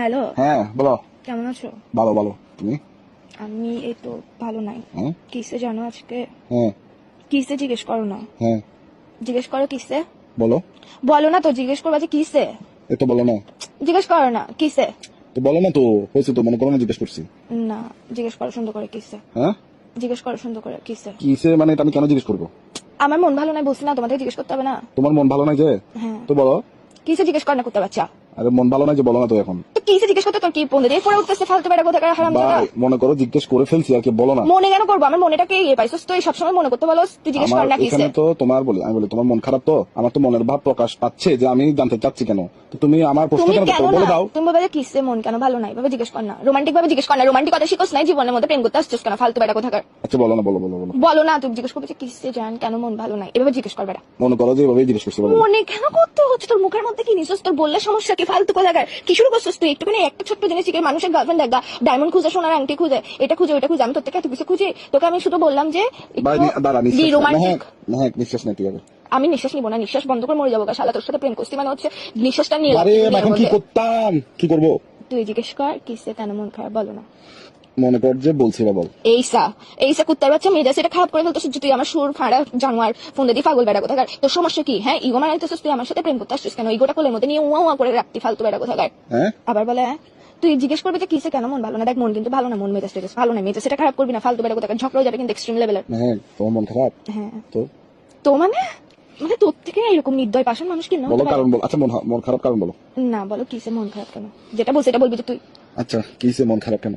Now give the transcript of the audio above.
Hello, হ্যাঁ বলো। কেমন আছো? ভালো ভালো, তুমি? আমি এই তো ভালো নাই। হ্যাঁ কিসে জানো আজকে? হ্যাঁ কিসে জিজ্ঞেস করো না, হ্যাঁ জিজ্ঞেস করো কিসে। বলো। বলো না তো, জিজ্ঞেস করবা যে কিসে। এই তো বলো না। জিজ্ঞেস করো না কিসে। তো বলো না তো, হয়েছে তো, মনে করো না জিজ্ঞেস করছি। না, জিজ্ঞেস করো সুন্দর করে কিসে। হ্যাঁ জিজ্ঞেস করো সুন্দর করে কিসে। কিসে মানে এটা আমি কেন জিজ্ঞেস করবো? আমার মন ভালো নাই বলছি না, তোমাদের জিজ্ঞেস করতে হবে না। তোমার মন ভালো নাই যে? হ্যাঁ, তো বলো। কিসে জিজ্ঞেস কর না করতে বাচ্চা। আরে মন ভালো নাই যে বলো না তো এখন। তো কিসে জিজ্ঞেস করতে তোর কি পৌঁছে দিয়ে পরে উঠতেছে ফালতু বেড়া কোথাকার হারামজাদা। ভাই মনে করো জিজ্ঞেস করে ফেলছি আর কি, বলো না। মনে কেন করবো, আমার মনেটাকে ইয়ে পাইছিস তুই সবসময় মনে করতে বলো, তুই জিজ্ঞেস আমার কর না কিসে। এখানে তো তোমার বলি, আমি বলি তোমার মন খারাপ, তো আমার তো মনের ভাব প্রকাশ পাচ্ছে যে আমি জানতে চাচ্ছি কেন। তো তুমি আমার প্রশ্ন তুমি কেন কেন করছো? বলে না, দাও। তুমি ভাবে যে কিসে মন কেন ভালো নাই, ভাবে জিজ্ঞেস কর না, রোমান্টিক ভাবে জিজ্ঞেস কর না, রোমান্টিকতা শিখোস নাই জীবনের মধ্যে, প্রেম করতে আসছিস কেন ফালতু বেড়া কোথাকার। আচ্ছা বলো না, বলো বলো বলো। বলো না, তুমি জিজ্ঞেস করবে যে কিসে জান কেন মন ভালো নাই, এভাবে জিজ্ঞেস করবে না। মনে করো যে এভাবেই জিজ্ঞেস করছি, বলো। মনে কেন করতে হচ্ছে, তোর মুখের মধ্যে কি নিছিস, তোর বললে সমস্যা কি, ফালতু কোথাকার কি শুরু করছিস তুই। একটুখানি একটা ছোট্ট জিনিস শিখে মানুষের গার্লফ্রেন্ড দেখা, ডায়মন্ড খুঁজে, সোনার আংটি খুঁজে, এটা খুঁজে ওটা খুঁজে, আমি তোর থেকে এত কিছু খুঁজি। তোকে আমি শুধু বললাম যে ভাই দাঁড়া, নিঃশ্বাস রোমান্টিক। হ্যাঁ নিঃশ্বাস নেই, ঠিক আছে। আমি নিঃশ্বাস নিবো না, নিঃশ্বাস বন্ধ করে মরে যাবো, শালা তোর সাথে প্রেম করছি মানে হচ্ছে নিঃশ্বাসটা নিয়ে আরে লাগবে এখন কি দুনিয়ার মধ্যে। করতাম, কি করবো? তুই জিজ্ঞেস কর কিসে কেন মন খারাপ, বলো না। মনে কর যে বলছি বা বল। এইসা কুত্তার বাচ্চা মেয়ে সেটা খারাপ করে ফেলতো, তুই আমার সুর ফাঁড়া জানোয়ার ফোন দিয়ে পাগল বেড়া কোথাকার, তোর সমস্যা কি? হ্যাঁ ইগো মারাইতেছিস তুই, আমার সাথে প্রেম করতে আসছিস কেন, ইগোটা কোলের মধ্যে নিয়ে উয়া উয়া করে রাখতি ফালতু বেড়া কোথাকার। হ্যাঁ আবার বলে হ্যাঁ? তুই জিজ্ঞেস করবি যে কিসে কেন মন ভালো না, দেখ মন কিন্তু ভালো না, মন মেজাজ টেজাজ ভালো না, মেজাজ সেটা খারাপ করবি না, ফালতু বেড়া কোথাকার ঝগড়া হয়ে যাবে কিন্তু এক্সট্রিম লেভেলের। হ্যাঁ তোমার মন খারাপ হ্যাঁ তো? তো মানে, মানে তোর থেকে এরকম নির্দয় পাষাণ মানুষ কি না বলো হতে পারে? কারণ বল। আচ্ছা মন খারাপ কারণ বলো। না বলো কিসে মন খারাপ কেন, যেটা বলছি এটা বলবি যে তুই। আচ্ছা কিসে মন খারাপ কেন?